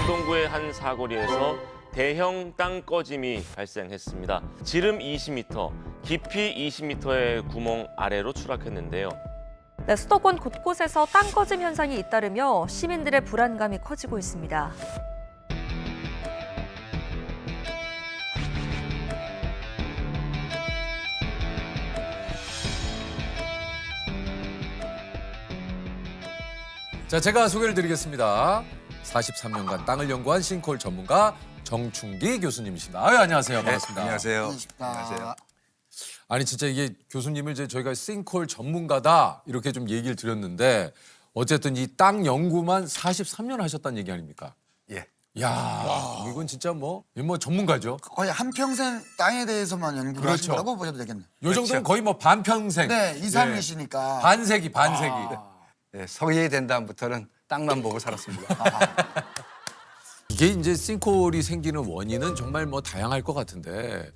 강동구의 한 사거리에서 대형 땅 꺼짐이 발생했습니다. 지름 20m, 깊이 20m의 구멍 아래로 추락했는데요. 네, 수도권 곳곳에서 땅 꺼짐 현상이 잇따르며 시민들의 불안감이 커지고 있습니다. 자, 제가 소개를 드리겠습니다. 43년간 땅을 연구한 싱크홀 전문가 정충기 교수님이십니다. 아유, 안녕하세요. 반갑습니다. 안녕하세요. 안녕하세요. 아니, 진짜 이게 교수님을 이제 저희가 싱크홀 전문가다 이렇게 좀 얘기를 드렸는데 어쨌든 이 땅 연구만 43년 하셨다는 얘기 아닙니까? 예. 야, 이건 진짜 뭐 전문가죠. 거의 한평생 땅에 대해서만 연구를 그렇죠. 하신 거라고 보셔도 되겠네요. 요 정도는 거의 뭐 반평생. 네, 이상이시니까. 반세기. 네, 성인이 된 다음부터는 땅만 보고 살았습니다. 이게 이제 싱크홀이 생기는 원인은 정말 뭐 다양할 것 같은데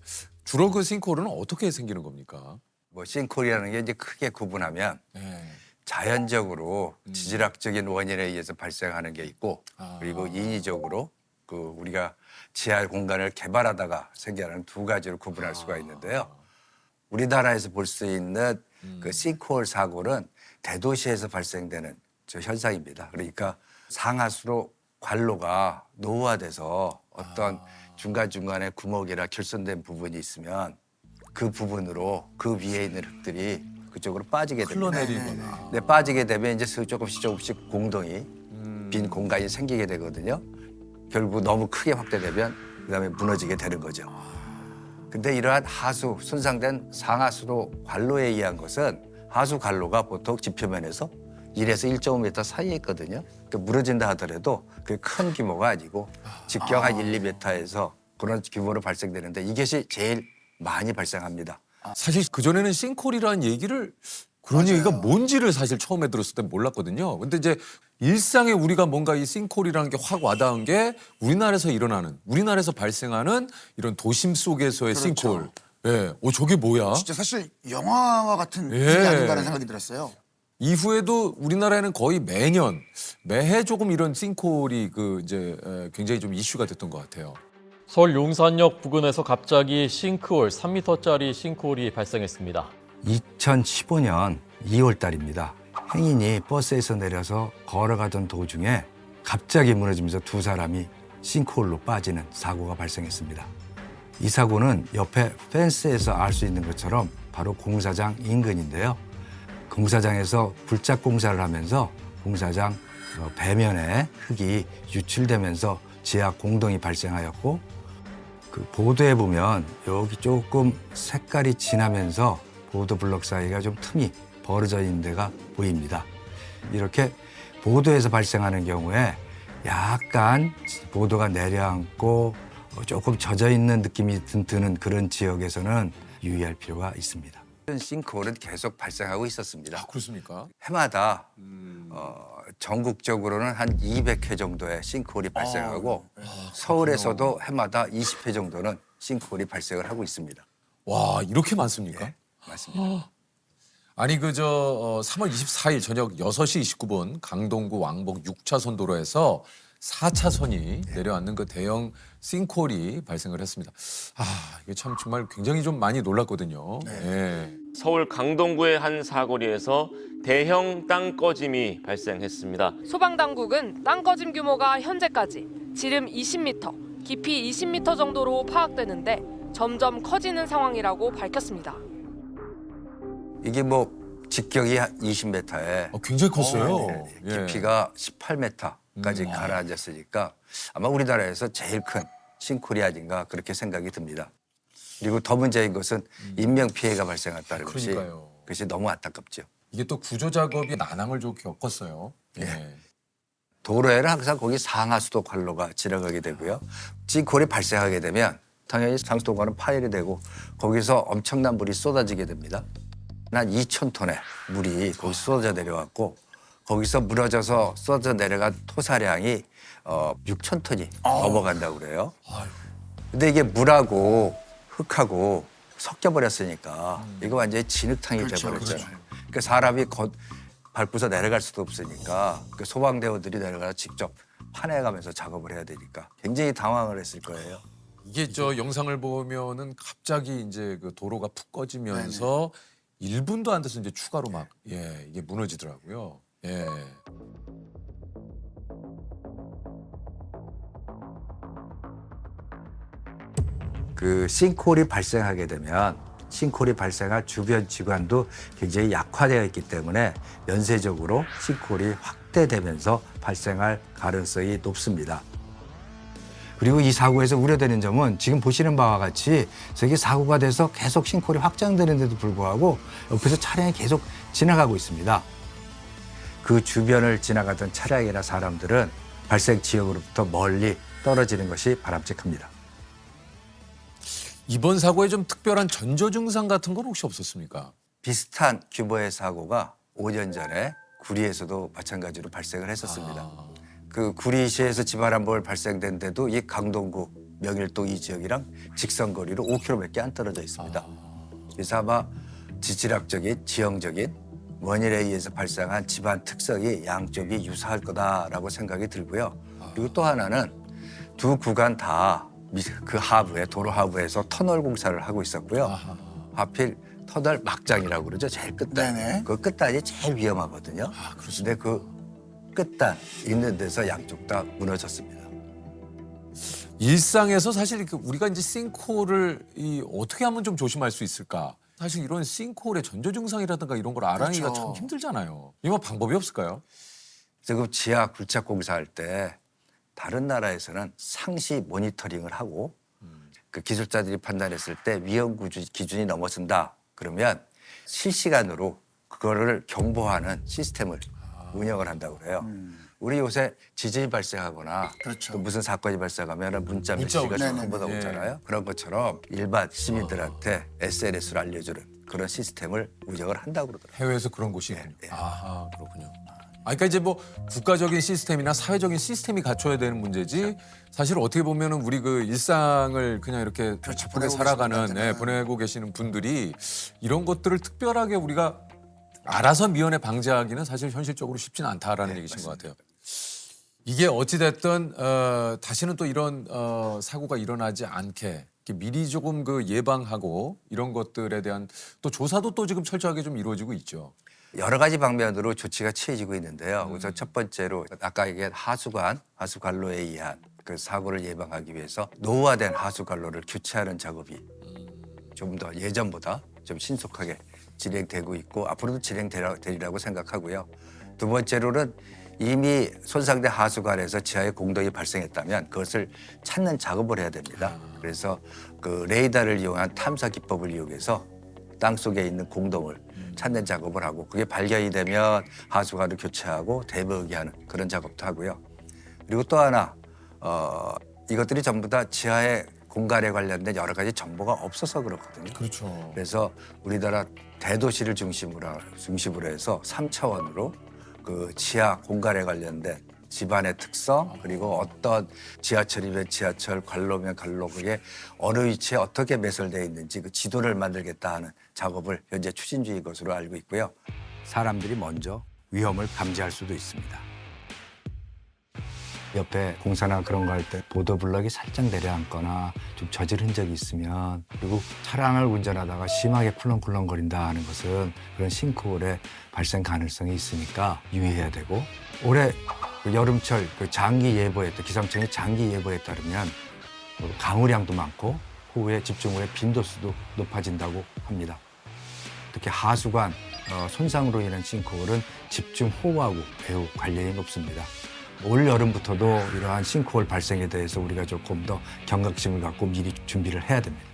주로 그 싱크홀은 어떻게 생기는 겁니까? 뭐 싱크홀이라는 게 이제 크게 구분하면 네. 자연적으로 지질학적인 원인에 의해서 발생하는 게 있고 그리고 인위적으로 그 우리가 지하 공간을 개발하다가 생겨나는 두 가지로 구분할 수가 있는데요. 우리나라에서 볼 수 있는 그 싱크홀 사고는 대도시에서 발생되는 저 현상입니다. 그러니까 상하수로 관로가 노후화돼서 어떤 중간중간에 구멍이나 결손된 부분이 있으면 그 부분으로 그 위에 있는 흙들이 그쪽으로 빠지게 됩니다. 흘러내리거나. 네, 빠지게 되면 이제 조금씩 공동이 빈 공간이 생기게 되거든요. 결국 너무 크게 확대되면 그다음에 무너지게 되는 거죠. 근데 이러한 하수, 손상된 상하수로 관로에 의한 것은 하수 관로가 보통 지표면에서 1에서 1.5m 사이에 있거든요. 그러니까 무너진다 하더라도 그게 큰 규모가 아니고 직경 한 1, 2m에서 그런 규모로 발생되는데 이것이 제일 많이 발생합니다. 사실 그전에는 싱크홀이라는 얘기를 그런 얘기가 뭔지를 사실 처음에 들었을 때 몰랐거든요. 근데 이제 일상에 우리가 뭔가 이 싱크홀이라는 게 확 와닿은 게 우리나라에서 발생하는 이런 도심 속에서의 그렇죠. 싱크홀. 예. 저게 뭐야? 진짜 사실 영화와 같은 예. 일이 아닌가라는 생각이 들었어요. 이후에도 우리나라에는 거의 매해 조금 이런 싱크홀이 굉장히 좀 이슈가 됐던 것 같아요. 서울 용산역 부근에서 갑자기 싱크홀, 3m짜리 싱크홀이 발생했습니다. 2015년 2월 달입니다. 행인이 버스에서 내려서 걸어가던 도중에 갑자기 무너지면서 두 사람이 싱크홀로 빠지는 사고가 발생했습니다. 이 사고는 옆에 펜스에서 알 수 있는 것처럼 바로 공사장 인근인데요. 공사장에서 불작 공사를 하면서 공사장 배면에 흙이 유출되면서 지하 공동이 발생하였고 그 보도에 보면 여기 조금 색깔이 진하면서 보도 블록 사이가 좀 틈이 벌어져 있는 데가 보입니다. 이렇게 보도에서 발생하는 경우에 약간 보도가 내려앉고 조금 젖어 있는 느낌이 드는 그런 지역에서는 유의할 필요가 있습니다. 싱크홀은 계속 발생하고 있었습니다. 그렇습니까? 해마다 전국적으로는 한 200회 정도의 싱크홀이 발생하고 서울에서도 해마다 20회 정도는 싱크홀이 발생을 하고 있습니다. 와, 이렇게 많습니까? 네, 맞습니다. 아니 3월 24일 저녁 6시 29분 강동구 왕복 6차선 도로에서 4차선이 내려앉는 그 대형 싱크홀이 발생을 했습니다. 이게 참 정말 굉장히 좀 많이 놀랐거든요. 예. 서울 강동구의 한 사거리에서 대형 땅 꺼짐이 발생했습니다. 소방당국은 땅 꺼짐 규모가 현재까지 지름 20m, 깊이 20m 정도로 파악되는데 점점 커지는 상황이라고 밝혔습니다. 이게 뭐 직경이 20m에 굉장히 컸어요. 예. 깊이가 18m까지 가라앉았으니까 아마 우리나라에서 제일 큰 싱크홀이 아닌가 그렇게 생각이 듭니다. 그리고 더 문제인 것은 인명피해가 발생했다는 그러니까요. 것이 너무 안타깝죠. 이게 또 구조 작업이 난항을 좀 겪었어요. 예. 도로에는 항상 거기 상하수도 관로가 지나가게 되고요. 싱크홀이 발생하게 되면 당연히 상수도관은 파열이 되고 거기서 엄청난 물이 쏟아지게 됩니다. 한 2,000톤의 물이 거기 쏟아져 내려왔고 거기서 무너져서 쏟아져 내려간 토사량이 6,000톤이 넘어간다고 그래요. 근데 이게 물하고 흙하고 섞여버렸으니까 이거 완전히 진흙탕이 돼버렸잖아요. 그러니까 사람이 밟고서 내려갈 수도 없으니까 그 소방대원들이 내려가서 직접 화내가면서 작업을 해야 되니까 굉장히 당황을 했을 거예요. 이게 저 영상을 보면은 갑자기 이제 그 도로가 푹 꺼지면서 1분도 안 돼서 이제 추가로 막 이게 무너지더라고요. 예. 그 싱크홀이 발생하게 되면 싱크홀이 발생할 주변 지관도 굉장히 약화되어 있기 때문에 연쇄적으로 싱크홀이 확대되면서 발생할 가능성이 높습니다. 그리고 이 사고에서 우려되는 점은 지금 보시는 바와 같이 저게 사고가 돼서 계속 싱크홀이 확장되는데도 불구하고 옆에서 차량이 계속 지나가고 있습니다. 그 주변을 지나가던 차량이나 사람들은 발생 지역으로부터 멀리 떨어지는 것이 바람직합니다. 이번 사고에 좀 특별한 전조 증상 같은 건 혹시 없었습니까? 비슷한 규모의 사고가 5년 전에 구리에서도 마찬가지로 발생을 했었습니다. 그 구리시에서 집안암벌 발생된 데도 이 강동구, 명일동 이 지역이랑 직선거리로 5km밖에 안 떨어져 있습니다. 그래서 아마 지질학적인, 지형적인 원인에 의해서 발생한 집안 특성이 양쪽이 유사할 거다라고 생각이 들고요. 그리고 또 하나는 두 구간 다 그 하부에 도로 하부에서 터널 공사를 하고 있었고요. 하필 터널 막장이라고 그러죠. 제일 끝단. 네네. 그 끝단이 제일 위험하거든요. 그런데 그 끝단 있는 데서 양쪽 다 무너졌습니다. 일상에서 사실 우리가 이제 싱크홀을 어떻게 하면 좀 조심할 수 있을까? 사실 이런 싱크홀의 전조 증상이라든가 이런 걸 알아내기가 그렇죠. 참 힘들잖아요. 이거 방법이 없을까요? 지금 지하 굴착 공사할 때 다른 나라에서는 상시 모니터링을 하고 그 기술자들이 판단했을 때 위험 기준이 넘어선다 그러면 실시간으로 그거를 경보하는 시스템을 운영을 한다고 그래요. 우리 요새 지진이 발생하거나 그렇죠. 또 무슨 사건이 발생하면 문자 문자 메시지가 오죠. 전부 다 네네. 오잖아요. 그런 것처럼 일반 시민들한테 SNS를 알려주는 그런 시스템을 운영을 한다고 그러더라고요. 해외에서 그런 곳이 있군요. 네. 아, 그렇군요. 그러니까 이제 뭐 국가적인 시스템이나 사회적인 시스템이 갖춰야 되는 문제지 사실 어떻게 보면은 우리 그 일상을 그냥 이렇게 그렇죠. 바쁘게 보내고 살아가는 계시는 분들은. 보내고 계시는 분들이 이런 것들을 특별하게 우리가 알아서 미연에 방지하기는 사실 현실적으로 쉽지는 않다라는 얘기신 것 같아요. 이게 어찌됐든 다시는 또 이런 사고가 일어나지 않게 이렇게 미리 조금 그 예방하고 이런 것들에 대한 또 조사도 또 지금 철저하게 좀 이루어지고 있죠. 여러 가지 방면으로 조치가 취해지고 있는데요. 우선 첫 번째로 아까 얘기한 하수관로에 의한 그 사고를 예방하기 위해서 노후화된 하수관로를 교체하는 작업이 좀 더 예전보다 좀 신속하게 진행되고 있고 앞으로도 진행되리라고 생각하고요. 두 번째로는 이미 손상된 하수관에서 지하에 공동이 발생했다면 그것을 찾는 작업을 해야 됩니다. 그래서 그 레이더를 이용한 탐사 기법을 이용해서 땅 속에 있는 공동을 찾는 작업을 하고 그게 발견이 되면 하수관을 교체하고 대부하는 그런 작업도 하고요. 그리고 또 하나 이것들이 전부 다 지하의 공간에 관련된 여러 가지 정보가 없어서 그렇거든요. 그렇죠. 그래서 우리나라 대도시를 중심으로 해서 3차원으로 그 지하 공간에 관련된 집안의 특성 그리고 어떤 지하철이면 지하철, 관로면 관로 그게 어느 위치에 어떻게 매설되어 있는지 그 지도를 만들겠다 하는 작업을 현재 추진 중인 것으로 알고 있고요. 사람들이 먼저 위험을 감지할 수도 있습니다. 옆에 공사나 그런 거 할 때 보도블럭이 살짝 내려앉거나 좀 젖을 흔적이 있으면 그리고 차량을 운전하다가 심하게 쿨렁쿨렁거린다 하는 것은 그런 싱크홀의 발생 가능성이 있으니까 유의해야 되고 올해 그 여름철 그 장기 예보에 기상청의 장기 예보에 따르면 강우량도 많고 호우의 집중호우의 빈도수도 높아진다고 합니다. 특히 하수관 손상으로 인한 싱크홀은 집중호우하고 매우 관련이 높습니다. 올 여름부터도 이러한 싱크홀 발생에 대해서 우리가 조금 더 경각심을 갖고 미리 준비를 해야 됩니다.